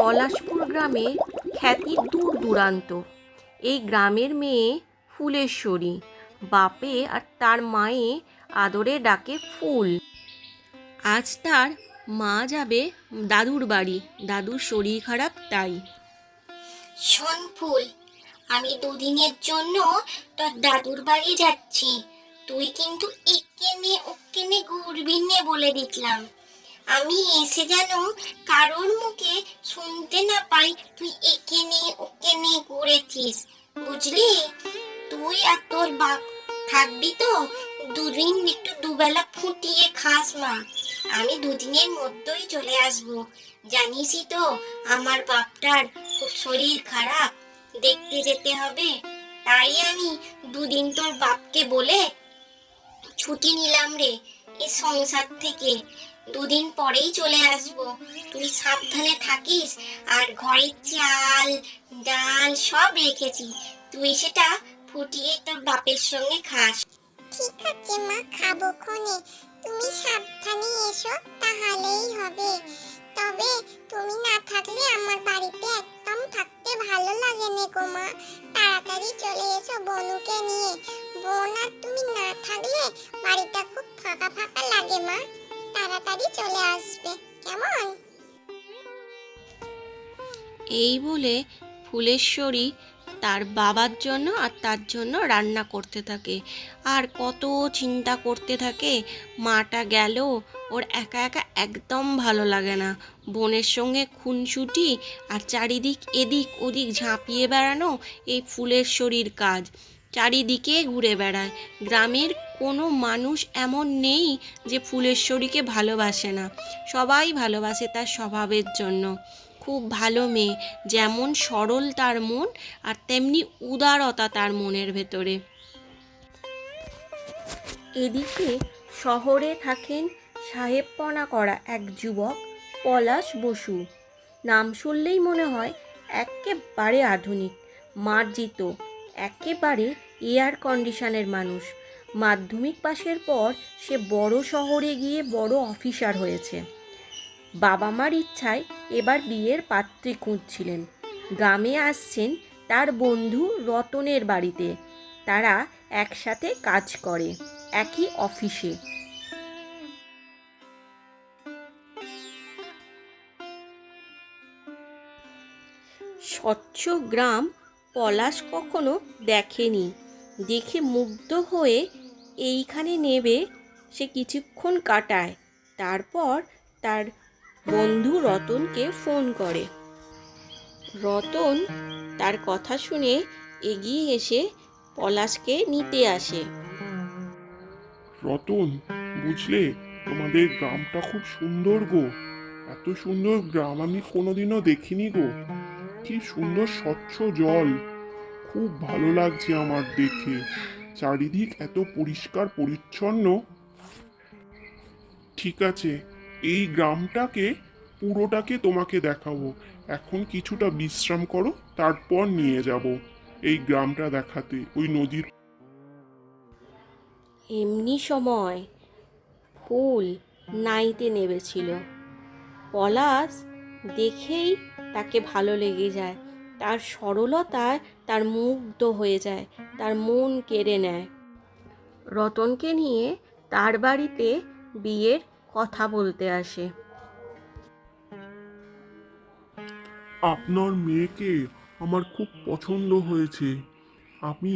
পলাশপুর গ্রামে খ্যাতি দূর দূরান্ত। এই গ্রামের মেয়ে ফুলেশ্বরী, বাপে আর তার মায়ে আদরে ডাকে ফুল। আজ তার মা যাবে দাদুর বাড়ি, দাদুর শরীর খারাপ তাই। শোন ফুল, আমি দুদিনের জন্য তোর দাদুর বাড়ি যাচ্ছি। তুই কিন্তু একেনে ওকেনে ঘুরবি নে বলে দিলাম। আমি এসে যেন কারোর মুখে শুনতে না পাই তুই একেনে ওকেনে ঘুরেছিস, বুঝলি? তুই আর তোর বাপ থাকবি তো? দুদিন একটু দুবেলা ফুটিয়ে খাস মা। আমি দুদিনের মধ্যেই চলে আসবো। জানিসই তো আমার বাপটার খুব শরীর খারাপ, দেখতে যেতে হবে। তাই আমি দুদিন তোর বাপকে বলে ছুটি নিলাম রে এই সংসার থেকে। দুদিন পরেই চলে আসবো। তুই সাবধানে থাকিস। আর ঘরে চাল ডাল সব রেখেছি, তুই সেটা ফুটিয়ে তোর বাপের সঙ্গে খাস। ঠিক আছে মা, খাবো ক্ষণে। তুমি সাবধানে এসো, তাহলেই হবে। তবে তুমি না থাকলে আমার বাড়িতে একদম থাকতে ভালো লাগে না গো মা। তাড়াতাড়ি চলে এসো বনুকে নিয়ে। বোন আর তুমি না থাকলে বাড়িটা খুব ফাঁকা ফাঁকা লাগে মা। তাড়াতাড়ি চলে আসবে, কেমন? এই বলে ফুলেশ্বরী তার বাবার জন্য আর তার জন্য রান্না করতে থাকে। আর কত চিন্তা করতে থাকে, মাটা গেল, ওর একা একা একদম ভালো লাগে না। বোনের সঙ্গে খুনসুটি আর চারিদিক এদিক ওদিক ঝাঁপিয়ে বেড়ানো এই ফুলেশ্বরীর কাজ। চারিদিকে ঘুরে বেড়ায়। গ্রামের কোনো মানুষ এমন নেই যে ফুলেশ্বরীকে ভালোবাসে না। সবাই ভালোবাসে তার স্বভাবের জন্য। খুব ভালো মেয়ে, যেমন সরল তার মন আর তেমনি উদারতা তার মনের ভেতরে। এদিকে শহরে থাকেন সাহেবপনা করা এক যুবক পলাশ বসু। নাম শুনলেই মনে হয় একেবারে আধুনিক, মার্জিত, একেবারে এয়ার কন্ডিশনের মানুষ। মাধ্যমিক পাশের পর সে বড় শহরে গিয়ে বড় অফিসার হয়েছে। বাবা মার ইচ্ছায় এবার বিয়ের পাত্রী খুঁজছিলেন। গ্রামে আসছেন তার বন্ধু রতনের বাড়িতে। তারা একসাথে কাজ করে একই অফিসে। স্বচ্ছ গ্রাম পলাশ কখনো দেখেনি। দেখে মুগ্ধ হয়ে এইখানে নেবে সে কিছুক্ষণ কাটায়। তারপর তার বন্ধু রতনকে ফোন করে। রতন তার কথা শুনে এগিয়ে এসে পলাশকে নিতে আসে। রতন, বুঝলে তোমাদের গ্রামটা খুব সুন্দর গো। এত সুন্দর গ্রাম আমি কোনোদিনও দেখিনি গো। কি সুন্দর স্বচ্ছ জল, খুব ভালো লাগছে আমার দেখে। চারিদিক এত পরিষ্কার পরিচ্ছন্ন। ঠিক আছে, এই গ্রামটাকে পুরোটাকে তোমাকে দেখাবো। এখন কিছুটা বিশ্রাম করো, তারপর নিয়ে যাব এই গ্রামটা দেখাতে ওই নদীর। এমনি সময় ফুল নাইতে নেমেছিল। পলাশ দেখেই তাকে ভালো লেগে যায়। তার সরলতায় তার মুগ্ধ হয়ে যায়, তার মন কেড়ে নেয়। রতনকে নিয়ে তার বাড়িতে বিয়ের কথা বলতে আসে। আপনার মেয়েকে আমার খুব পছন্দ হয়েছে। আমি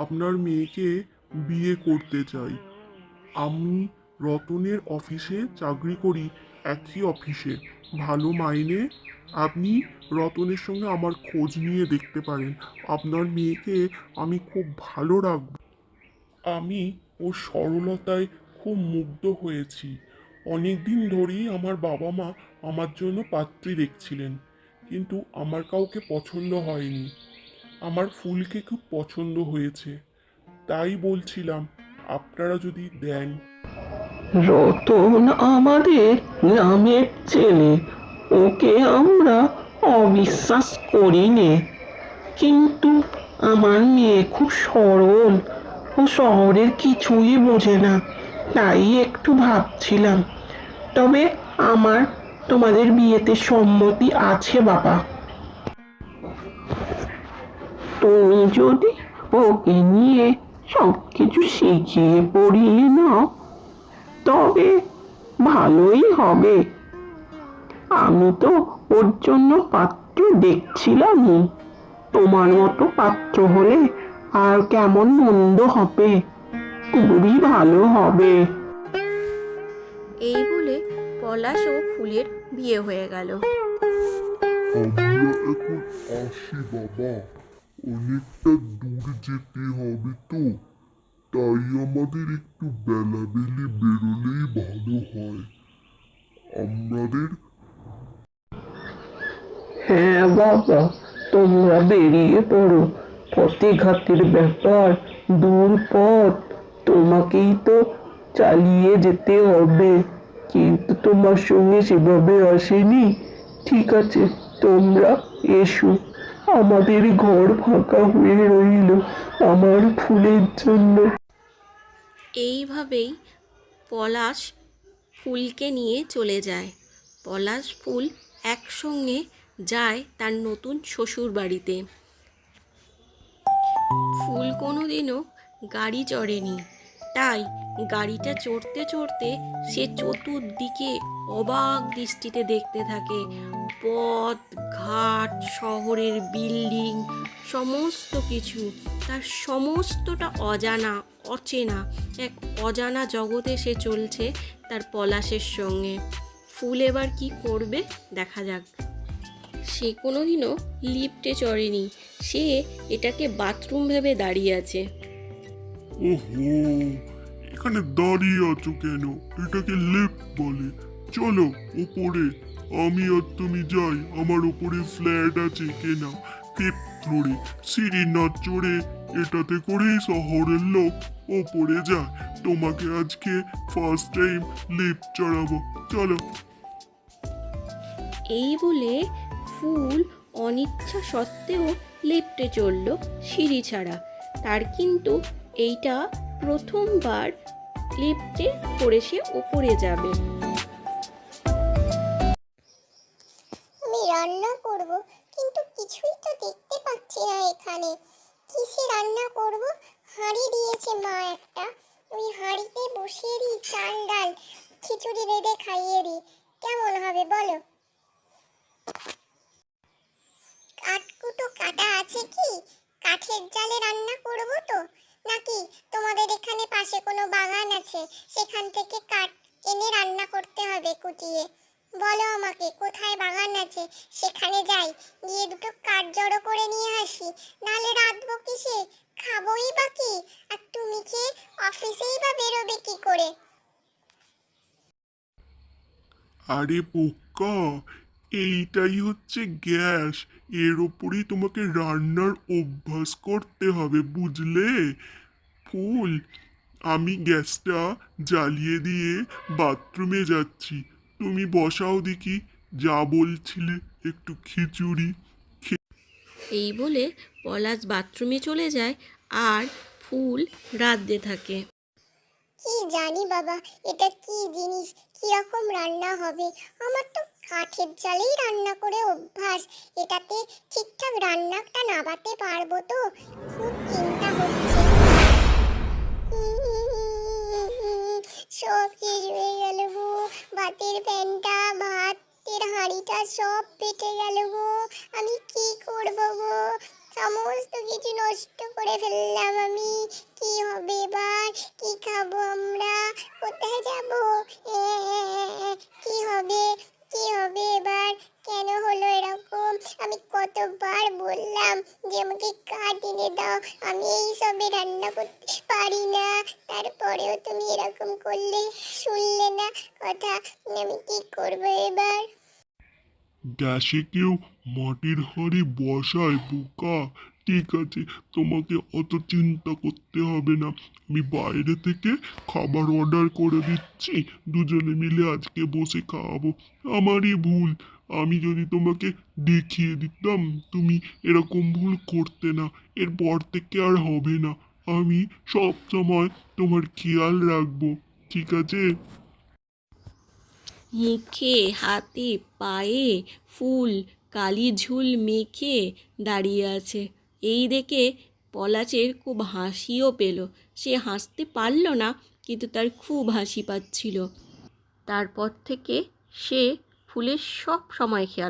আপনার মেয়েকে বিয়ে করতে চাই। আমি রতনের অফিসে চাকরি করি, একই অফিসে, ভালো মাইনে। আপনি রতনের সঙ্গে আমার খোঁজ নিয়ে দেখতে পারেন। আপনার মেয়েকে আমি খুব ভালো রাখব। আমি ওর সরলতায় খুব মুগ্ধ হয়েছি। অনেক দিন ধরেই আমার বাবা মা আমার জন্য পাত্রী দেখছিলেন, কিন্তু আমার কাউকে পছন্দ হয়নি। আমার ফুলকে খুব পছন্দ হয়েছে, তাই বলছিলাম আপনারা যদি দেন। রতন আমাদের গ্রামের ছেলে, ওকে আমরা অবিশ্বাস করি নে। কিন্তু আমার মেয়ে খুব সরল, ও শহরের কিছুই বোঝে না, তাই একটু ভাবছিলাম। তবে আমার তোমাদের বিয়েতে সম্মতি আছে বাবা। তুমি যদি ওকে নিয়ে সবকিছু শিখিয়ে পড়িয়ে নাও তবে ভালোই হবে। আমি তো ওর জন্য পাত্র দেখছিলামই, তোমার মতো পাত্র হলে আর কেমন মন্দ হবে, খুবই ভালো হবে। এই বলে পলাশ ও ফুলের বিয়ে হয়ে গেল। আমরা এখন আসি বাবা, অনেকটা দূর যেতে হবে তো, তাই আমাদের একটু বেলাবেলি বেরোলেই ভালো হয়। আমাদের হ্যাঁ বাবা, তোমরা বেরিয়ে পড়ো, পথে ঘাটের ব্যাপার, দূর পথ, তোমাকেই তো চালিয়ে যেতে হবে, কিন্তু তোমার সঙ্গে সেভাবে আসেনি। ঠিক আছে, তোমরা এসো, আমাদের ঘর ফাঁকা হয়ে রইল আমার ফুলের জন্য। এইভাবেই পলাশ ফুলকে নিয়ে চলে যায়। পলাশ ফুল একসঙ্গে যায় তার নতুন শ্বশুর বাড়িতে। ফুল কোনোদিনও গাড়ি চড়েনি, তাই গাড়িটা চড়তে চড়তে সে চতুর্দিকে অবাক দৃষ্টিতে দেখতে থাকে। পথ ঘাট, শহরের বিল্ডিং, সমস্ত কিছু তার সমস্তটা অজানা, অচেনা এক অজানা জগতে সে চলছে তার পলাশের সঙ্গে। ফুল এবার কি করবে দেখা যাক। সে কোনোদিনও লিফটে চড়েনি, সে এটাকে বাথরুম ভেবে দাঁড়িয়ে আছে। ওহো, এখানে দাঁড়িয়ে আছো কেন? এটাকে লিফট বলে। চলো উপরে, আমি আর তুমি যাই। আমার উপরে ফ্ল্যাট আছে কেনা, 5th ফ্লোরে। সিঁড়ি না চড়ে এটাতে করেই শহরের লোক ওপরে যায়। তোমাকে আজকে ফার্স্ট টাইম লিফট চড়াবো, চলো। এই বলে ফুল অনিচ্ছা সত্ত্বেও লিফটে চড়ল সিঁড়ি ছাড়া। তার কিন্তু এইটা প্রথমবার লিফটে করে সে ওপরে যাবে। আমি রান্না করব, কিন্তু কিছুই তো দেখতে পাচ্ছি না এখানে। কিসে রান্না করব? হাঁড়ি দিয়েছে মা একটা, ওই হাঁড়িতে বসিয়ে দিই চাল ডাল, খিচুড়ি রেঁধে খাইয়ে দিই, কেমন হবে বলো? কাঠকুটো কাটা আছে কি? কাঠের জালে রান্না করব তো, নাকি তোমাদের এখানে পাশে কোনো বাগান আছে, সেখান থেকে কাঠ এনে রান্না করতে হবে কুটিয়ে? বলো আমাকে, কোথায় বাগান আছে সেখানে যাই, গিয়ে দুটো কাঠ জড়ো করে নিয়ে আসি। নালে রাঁধবো কিসে, খাবোই বা কি? আর তুমি খেয়ে অফিসেই বা বেরোবে কি করে? আরে বোকা, এইটাই হচ্ছে গ্যাস। এর ওপরেই তোমাকে রান্নার অভ্যাস করতে হবে, বুঝলে? ফুল, আমি গ্যাসটা জ্বালিয়ে দিয়ে বাথরুমে যাচ্ছি। তুমি বসাও দেখি, যা বলছিলে একটু খিচুড়ি। এই বলে পলাশ বাথরুমে চলে যায় আর ফুল রাঁধতে থাকে। কি জানি বাবা, এটা কি জিনিস, কিরকম রান্না হবে? আমার তো কাঠের জালেই রান্না করে অভ্যাস, এটাতে ঠিকঠাক রান্নাটা নাবাতে পারবো তো? খুব চিন্তা হচ্ছে। সব শেষ হয়ে গেল গো, ভাতের প্যানটা, ভাতের হাঁড়িটা সব পেটে গেল গো। আমি কি করবো গো? সমস্ত কিছু নষ্ট করে ফেললাম আমি। কি হবে এবার? কি খাবো আমরা? কোথায় যাব? কি হবে? কি হবে এবার? কেন হলো এরকম? আমি কতবার বললাম যে আমাকে কাঠ এনে দাও, আমি এই সবে রান্না করতে পারি না, তারপরেও তুমি এরকম করলে, শুনলে না কথা। আমি কি করবো এবার? গ্যাসে কেউ মাটির হাঁড়ি বসায় বোকা? ঠিক আছে, তোমাকে অত চিন্তা করতে হবে না। আমি বাইরে থেকে খাবার অর্ডার করে দিচ্ছি, দুজনে মিলে আজকে বসে খাওয়াবো। আমারই ভুল, আমি যদি তোমাকে দেখিয়ে দিতাম তুমি এরকম ভুল করতে না। এরপর থেকে আর হবে না। আমি সব সময় তোমার খেয়াল রাখবো, ঠিক আছে? মুখে হাতে পায়ে ফুল কালি ঝুল মেখে দাঁড়িয়ে আছে। এই দেখে পলাশের খুব হাসিও পেল। সে হাসতে পারল না, কিন্তু তার খুব হাসি পাচ্ছিল। তারপর থেকে সে ফুলের সব সময় খেয়াল